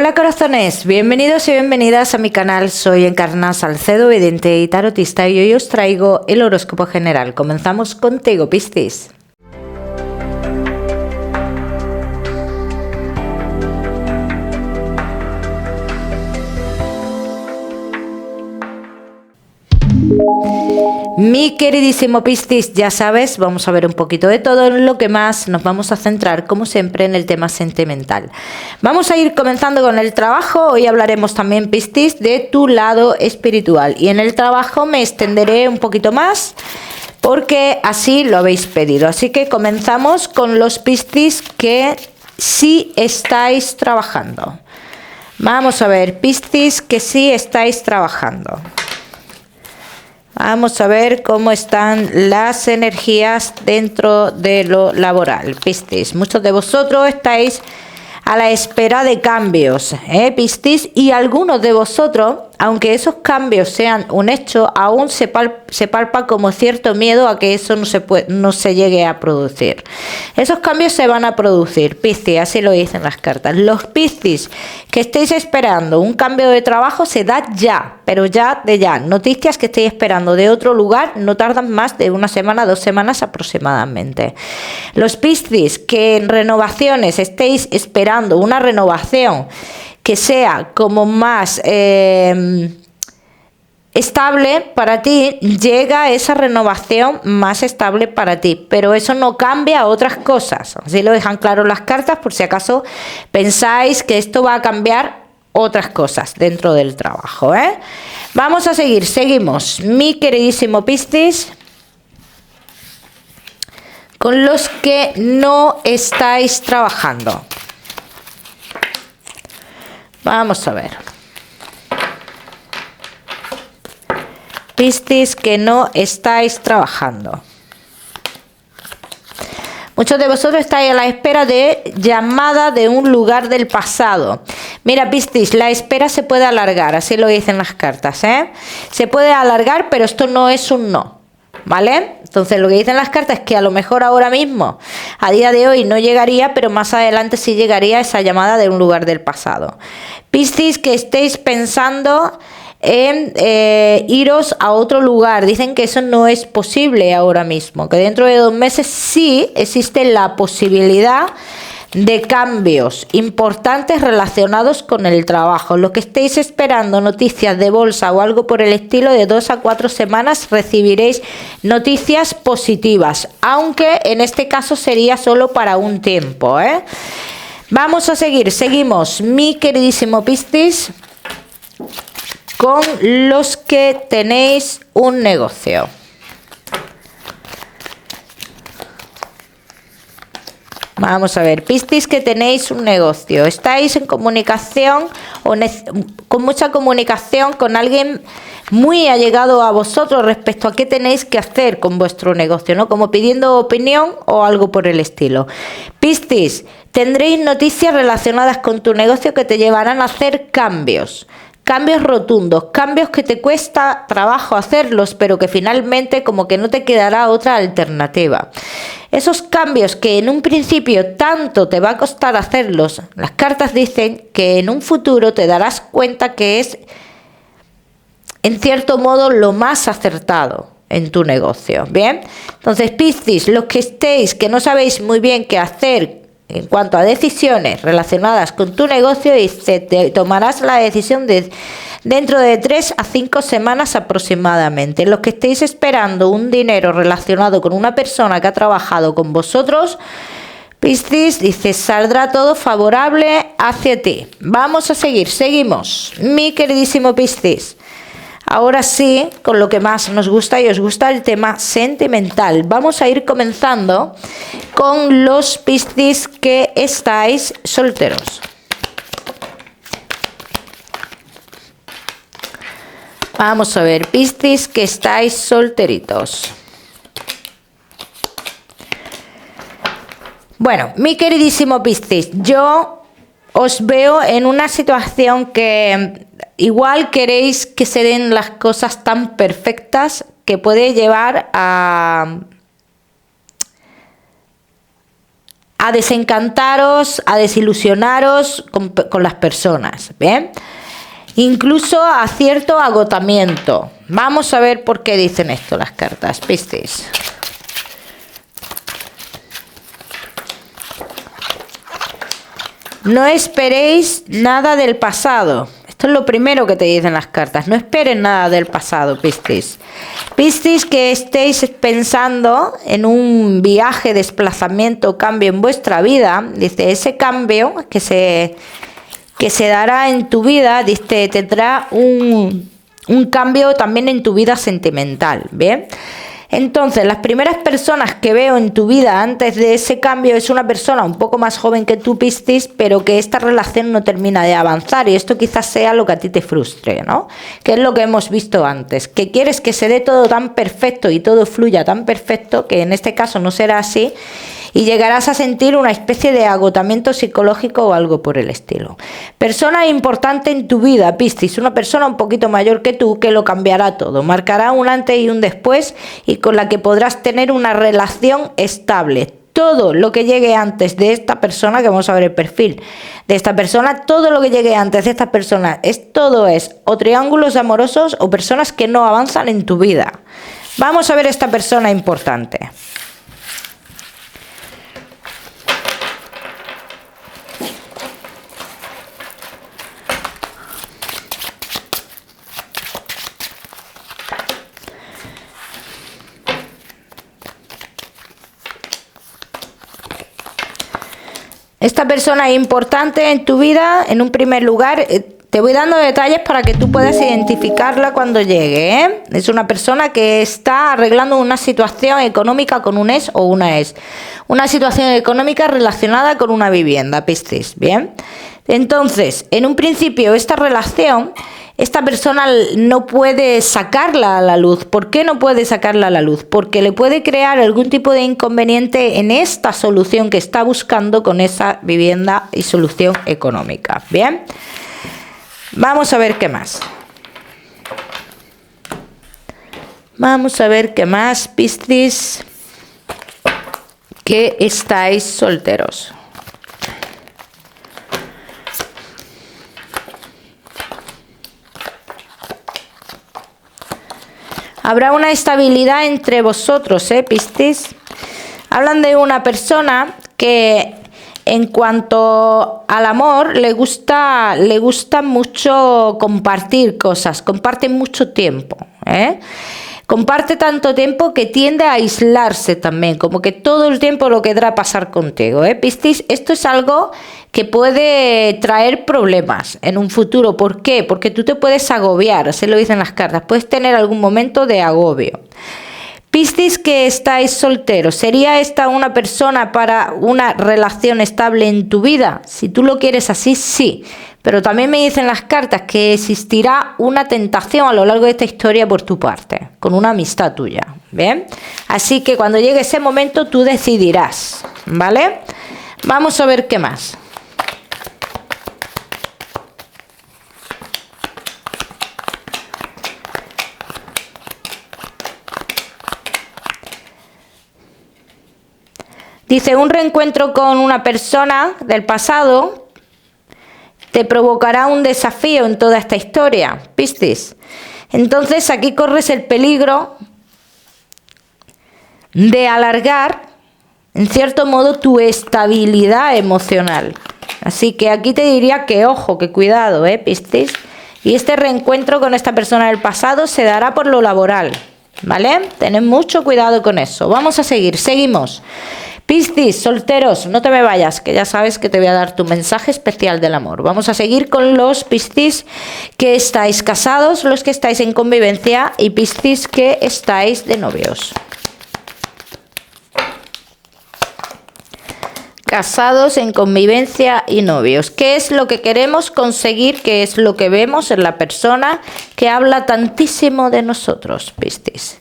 Hola corazones, bienvenidos y bienvenidas a mi canal. Soy Encarna Salcedo, vidente y tarotista, y hoy os traigo el horóscopo general. Comenzamos contigo, Piscis. Mi queridísimo Piscis, ya sabes, vamos a ver un poquito de todo, en lo que más nos vamos a centrar, como siempre, en el tema sentimental. Vamos a ir comenzando con el trabajo. Hoy hablaremos también, Piscis, de tu lado espiritual, y en el trabajo me extenderé un poquito más porque así lo habéis pedido. Así que comenzamos con los Piscis que sí estáis trabajando. Vamos a ver, Piscis que sí estáis trabajando. Vamos a ver cómo están las energías dentro de lo laboral, Piscis. Muchos de vosotros estáis a la espera de cambios, Piscis, y algunos de vosotros, aunque esos cambios sean un hecho, aún se palpa como cierto miedo a que eso no se llegue a producir. Esos cambios se van a producir, Piscis, así lo dicen las cartas. Los Piscis que estéis esperando un cambio de trabajo se da ya, pero ya de ya. Noticias que estéis esperando de otro lugar no tardan más de una semana, 2 semanas aproximadamente. Los Piscis que en renovaciones estéis esperando una renovación que sea como más estable para ti, llega esa renovación más estable para ti, pero eso no cambia otras cosas. Así lo dejan claro las cartas, por si acaso pensáis que esto va a cambiar otras cosas dentro del trabajo, Vamos a seguimos, mi queridísimo Piscis, con los que no estáis trabajando. Vamos a ver. Piscis que no estáis trabajando. Muchos de vosotros estáis a la espera de llamada de un lugar del pasado. Mira, Piscis, la espera se puede alargar, así lo dicen las cartas, Se puede alargar, pero esto no es un no, ¿vale? Entonces lo que dicen las cartas es que a lo mejor ahora mismo, a día de hoy no llegaría, pero más adelante sí llegaría esa llamada de un lugar del pasado. Piscis que estéis pensando en iros a otro lugar. Dicen que eso no es posible ahora mismo, que dentro de 2 meses sí existe la posibilidad de cambios importantes relacionados con el trabajo. Lo que estéis esperando noticias de bolsa o algo por el estilo, de 2 a 4 semanas recibiréis noticias positivas, aunque en este caso sería solo para un tiempo, Vamos a seguimos, mi queridísimo Piscis, con los que tenéis un negocio. Vamos a ver, Piscis que tenéis un negocio. Estáis en comunicación o con mucha comunicación con alguien muy allegado a vosotros respecto a qué tenéis que hacer con vuestro negocio, ¿no? Como pidiendo opinión o algo por el estilo. Piscis, tendréis noticias relacionadas con tu negocio que te llevarán a hacer cambios. Cambios rotundos, cambios que te cuesta trabajo hacerlos, pero que finalmente como que no te quedará otra alternativa. Esos cambios que en un principio tanto te va a costar hacerlos, las cartas dicen que en un futuro te darás cuenta que es, en cierto modo, lo más acertado en tu negocio. Bien, entonces Piscis, los que estéis, que no sabéis muy bien qué hacer en cuanto a decisiones relacionadas con tu negocio, y te tomarás la decisión dentro de 3 a 5 semanas aproximadamente. Los que estéis esperando un dinero relacionado con una persona que ha trabajado con vosotros, Piscis, dice, saldrá todo favorable hacia ti. Vamos a seguimos, mi queridísimo Piscis. Ahora sí, con lo que más nos gusta y os gusta, el tema sentimental. Vamos a ir comenzando con los Piscis que estáis solteros. Vamos a ver, Piscis que estáis solteritos. Bueno, mi queridísimo Piscis, yo os veo en una situación que igual queréis que se den las cosas tan perfectas que puede llevar a a desencantaros, a desilusionaros con las personas, ¿bien? Incluso a cierto agotamiento. Vamos a ver por qué dicen esto las cartas, Piscis. No esperéis nada del pasado. Esto es lo primero que te dicen las cartas. No esperes nada del pasado, Piscis. Piscis, que estéis pensando en un viaje, desplazamiento, cambio en vuestra vida. Dice, ese cambio que se dará en tu vida, dice, tendrá un cambio también en tu vida sentimental, ¿bien? Entonces, las primeras personas que veo en tu vida antes de ese cambio es una persona un poco más joven que tú, Piscis, pero que esta relación no termina de avanzar y esto quizás sea lo que a ti te frustre, ¿no? Que es lo que hemos visto antes, que quieres que se dé todo tan perfecto y todo fluya tan perfecto que en este caso no será así y llegarás a sentir una especie de agotamiento psicológico o algo por el estilo. Persona importante en tu vida, Piscis, una persona un poquito mayor que tú que lo cambiará todo, marcará un antes y un después y con la que podrás tener una relación estable. Todo lo que llegue antes de esta persona, que vamos a ver el perfil de esta persona, todo lo que llegue antes de esta persona, todo es o triángulos amorosos o personas que no avanzan en tu vida. Vamos a ver esta persona importante. Esta persona es importante en tu vida, en un primer lugar, te voy dando detalles para que tú puedas identificarla cuando llegue, ¿eh? Es una persona que está arreglando una situación económica con un ex o una ex. Una situación económica relacionada con una vivienda, Piscis, ¿bien? Entonces, en un principio, esta relación, esta persona no puede sacarla a la luz. ¿Por qué no puede sacarla a la luz? Porque le puede crear algún tipo de inconveniente en esta solución que está buscando con esa vivienda y solución económica. ¿Bien? Vamos a ver qué más. Vamos a ver qué más, Piscis, que estáis solteros. Habrá una estabilidad entre vosotros, Piscis. Hablan de una persona que en cuanto al amor le gusta mucho compartir cosas, comparte mucho tiempo, Comparte tanto tiempo que tiende a aislarse también, como que todo el tiempo lo querrá pasar contigo, Piscis. Esto es algo que puede traer problemas en un futuro. ¿Por qué? Porque tú te puedes agobiar, así lo dicen las cartas, puedes tener algún momento de agobio. Piscis, que estáis solteros, ¿sería esta una persona para una relación estable en tu vida? Si tú lo quieres así, sí. Pero también me dicen las cartas que existirá una tentación a lo largo de esta historia por tu parte, con una amistad tuya, ¿bien? Así que cuando llegue ese momento tú decidirás, ¿vale? Vamos a ver qué más. Dice, un reencuentro con una persona del pasado te provocará un desafío en toda esta historia, Piscis. Entonces aquí corres el peligro de alargar, en cierto modo, tu estabilidad emocional. Así que aquí te diría que ojo, que cuidado, Piscis. Y este reencuentro con esta persona del pasado se dará por lo laboral, ¿vale? Tened mucho cuidado con eso. Vamos a seguir, seguimos. Piscis, solteros, no te me vayas, que ya sabes que te voy a dar tu mensaje especial del amor. Vamos a seguir con los Piscis que estáis casados, los que estáis en convivencia y Piscis que estáis de novios. Casados, en convivencia y novios. ¿Qué es lo que queremos conseguir? ¿Qué es lo que vemos en la persona que habla tantísimo de nosotros, Piscis?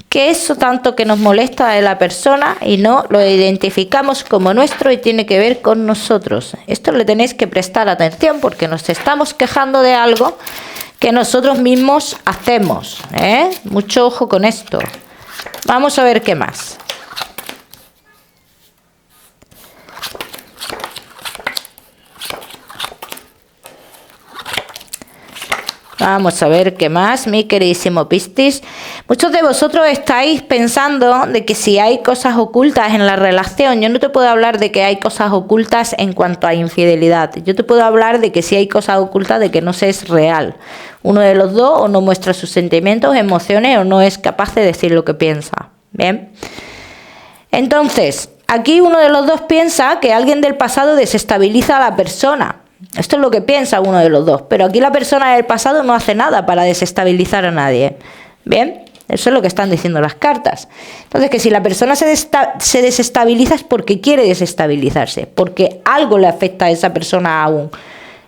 Que eso tanto que nos molesta de la persona y no lo identificamos como nuestro y tiene que ver con nosotros. Esto le tenéis que prestar atención porque nos estamos quejando de algo que nosotros mismos hacemos, Mucho ojo con esto. Vamos a ver qué más. Vamos a ver qué más, mi queridísimo Piscis. Muchos de vosotros estáis pensando de que si hay cosas ocultas en la relación, yo no te puedo hablar de que hay cosas ocultas en cuanto a infidelidad. Yo te puedo hablar de que si hay cosas ocultas de que no se es real. Uno de los dos o no muestra sus sentimientos, emociones o no es capaz de decir lo que piensa. Bien. Entonces, aquí uno de los dos piensa que alguien del pasado desestabiliza a la persona. Esto es lo que piensa uno de los dos, pero aquí la persona del pasado no hace nada para desestabilizar a nadie. ¿Bien? Eso es lo que están diciendo las cartas. Entonces, que si la persona se desestabiliza es porque quiere desestabilizarse, porque algo le afecta a esa persona aún,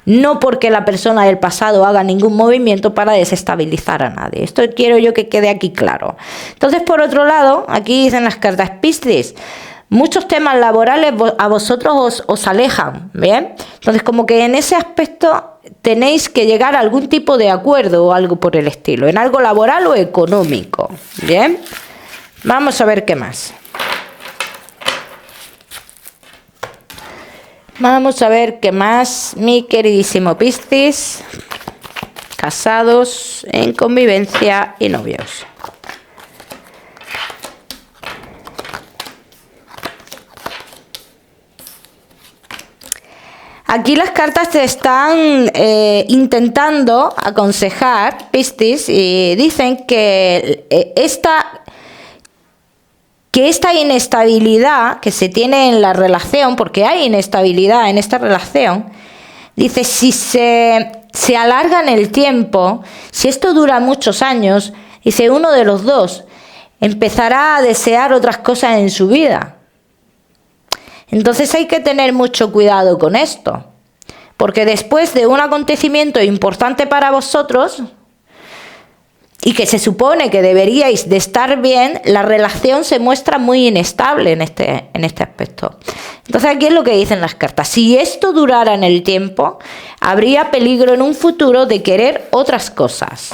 no porque la persona del pasado haga ningún movimiento para desestabilizar a nadie. Esto quiero yo que quede aquí claro. Entonces, por otro lado, aquí dicen las cartas Piscis, muchos temas laborales a vosotros os alejan, ¿bien? Entonces, como que en ese aspecto tenéis que llegar a algún tipo de acuerdo o algo por el estilo, en algo laboral o económico, ¿bien? Vamos a ver qué más. Vamos a ver qué más, mi queridísimo Piscis. Casados, en convivencia y novios. Aquí las cartas te están intentando aconsejar, Piscis, y dicen que esta inestabilidad que se tiene en la relación, porque hay inestabilidad en esta relación, dice, si se alarga en el tiempo, si esto dura muchos años, dice, uno de los dos empezará a desear otras cosas en su vida. Entonces hay que tener mucho cuidado con esto, porque después de un acontecimiento importante para vosotros, y que se supone que deberíais de estar bien, la relación se muestra muy inestable en este aspecto. Entonces aquí es lo que dicen las cartas. Si esto durara en el tiempo, habría peligro en un futuro de querer otras cosas.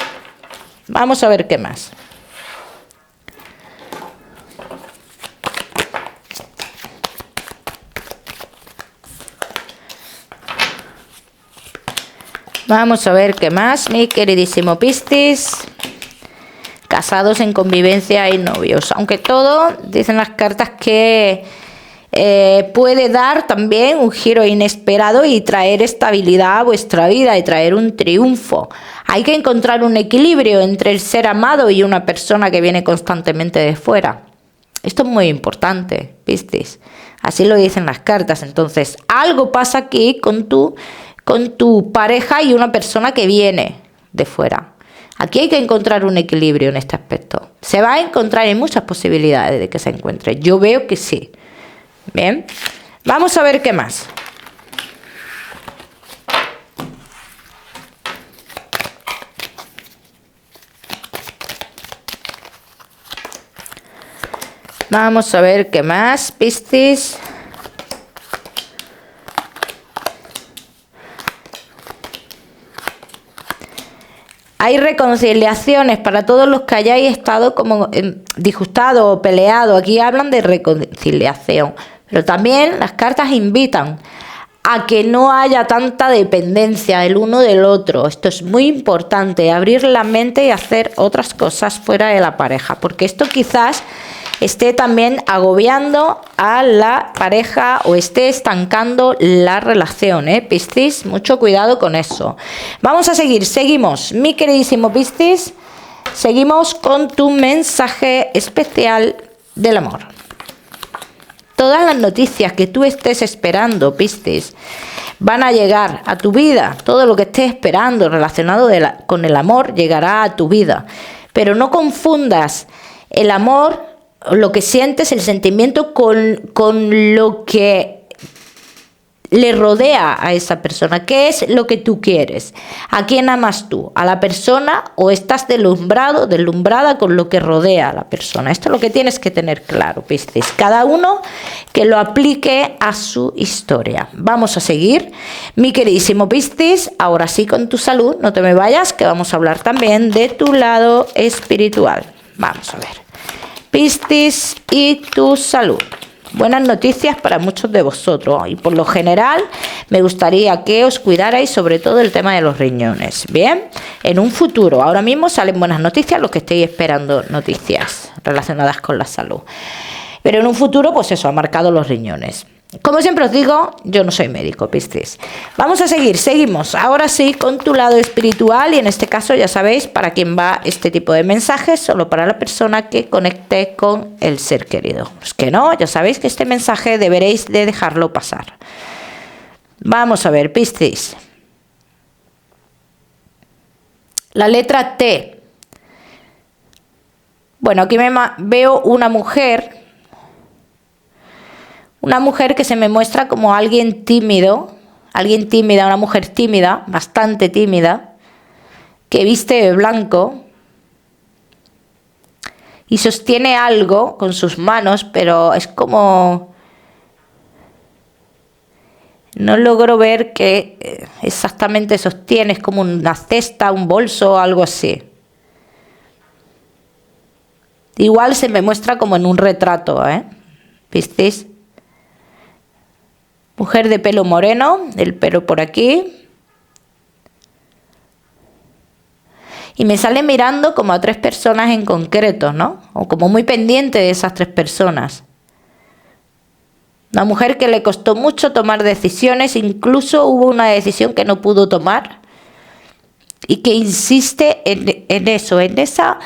Vamos a ver qué más. Vamos a ver qué más, mi queridísimo Piscis. Casados en convivencia y novios. Aunque todo, dicen las cartas que puede dar también un giro inesperado y traer estabilidad a vuestra vida y traer un triunfo. Hay que encontrar un equilibrio entre el ser amado y una persona que viene constantemente de fuera. Esto es muy importante, Piscis. Así lo dicen las cartas. Entonces, algo pasa aquí con tu pareja y una persona que viene de fuera. Aquí hay que encontrar un equilibrio en este aspecto. Se va a encontrar, hay muchas posibilidades de que se encuentre. Yo veo que sí. Bien. Vamos a ver qué más. Vamos a ver qué más, Piscis. Hay reconciliaciones para todos los que hayáis estado como disgustados o peleados. Aquí hablan de reconciliación. Pero también las cartas invitan a que no haya tanta dependencia el uno del otro. Esto es muy importante, abrir la mente y hacer otras cosas fuera de la pareja. Porque esto quizás esté también agobiando a la pareja o esté estancando la relación, Piscis, mucho cuidado con eso. Vamos a seguimos, mi queridísimo Piscis, seguimos con tu mensaje especial del amor. Todas las noticias que tú estés esperando, Piscis, van a llegar a tu vida. Todo lo que estés esperando relacionado con el amor llegará a tu vida. Pero no confundas el amor, lo que sientes, el sentimiento con lo que le rodea a esa persona. ¿Qué es lo que tú quieres? ¿A quién amas tú? ¿A la persona o estás deslumbrada con lo que rodea a la persona? Esto es lo que tienes que tener claro, Piscis. Cada uno que lo aplique a su historia. Vamos a seguir. Mi queridísimo Piscis, ahora sí con tu salud. No te me vayas, que vamos a hablar también de tu lado espiritual. Vamos a ver. Piscis y tu salud. buenas noticias para muchos de vosotros. Y por lo general me gustaría que os cuidarais sobre todo el tema de los riñones. Bien, en un futuro, ahora mismo salen buenas noticias, los que estéis esperando noticias relacionadas con la salud. Pero en un futuro, pues eso, ha marcado los riñones. Como siempre os digo, yo no soy médico, Piscis. Vamos a seguimos. Ahora sí, con tu lado espiritual, y en este caso ya sabéis para quién va este tipo de mensajes, solo para la persona que conecte con el ser querido. Los que no, ya sabéis que este mensaje deberéis de dejarlo pasar. Vamos a ver, Piscis. La letra T. Bueno, aquí veo una mujer que se me muestra como alguien tímido, una mujer tímida, bastante tímida, que viste de blanco y sostiene algo con sus manos, pero es como... No logro ver qué exactamente sostiene, es como una cesta, un bolso o algo así. Igual se me muestra como en un retrato, ¿Visteis? Mujer de pelo moreno, el pelo por aquí. Y me sale mirando como a 3 personas en concreto, ¿no? O como muy pendiente de esas 3 personas. Una mujer que le costó mucho tomar decisiones, incluso hubo una decisión que no pudo tomar. Y que insiste en eso, en esa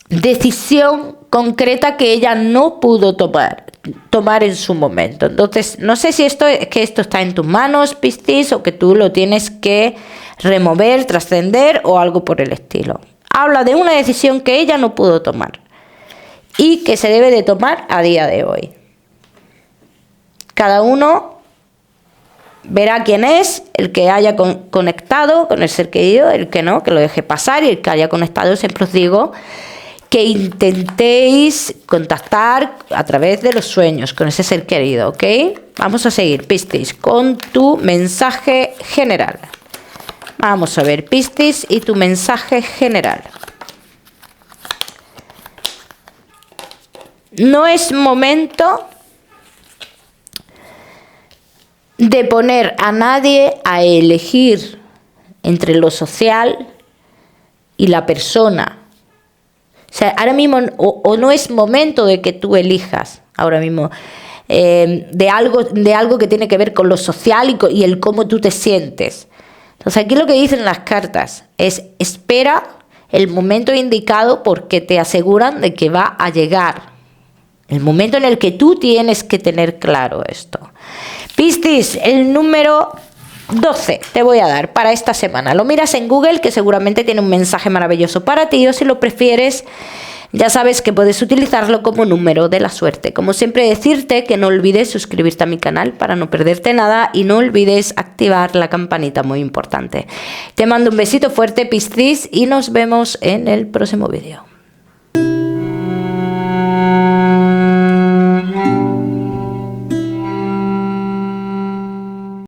decisión concreta que ella no pudo tomar en su momento. Entonces, no sé si esto está en tus manos, Piscis, o que tú lo tienes que remover, trascender o algo por el estilo. Habla de una decisión que ella no pudo tomar y que se debe de tomar a día de hoy. Cada uno verá quién es, el que haya conectado con el ser querido, el que no, que lo deje pasar, y el que haya conectado, siempre os digo que intentéis contactar a través de los sueños con ese ser querido, ¿ok? Vamos a seguir, Piscis, con tu mensaje general. Vamos a ver, Piscis, y tu mensaje general. No es momento de poner a nadie a elegir entre lo social y la persona. O sea, ahora mismo o no es momento de que tú elijas ahora mismo de algo que tiene que ver con lo social y el cómo tú te sientes. Entonces aquí lo que dicen las cartas es: espera el momento indicado, porque te aseguran de que va a llegar el momento en el que tú tienes que tener claro esto. Piscis, el número 12 te voy a dar para esta semana. Lo miras en Google, que seguramente tiene un mensaje maravilloso para ti, o si lo prefieres, ya sabes que puedes utilizarlo como número de la suerte. Como siempre, decirte que no olvides suscribirte a mi canal para no perderte nada, y no olvides activar la campanita, muy importante. Te mando un besito fuerte, Piscis, y nos vemos en el próximo vídeo.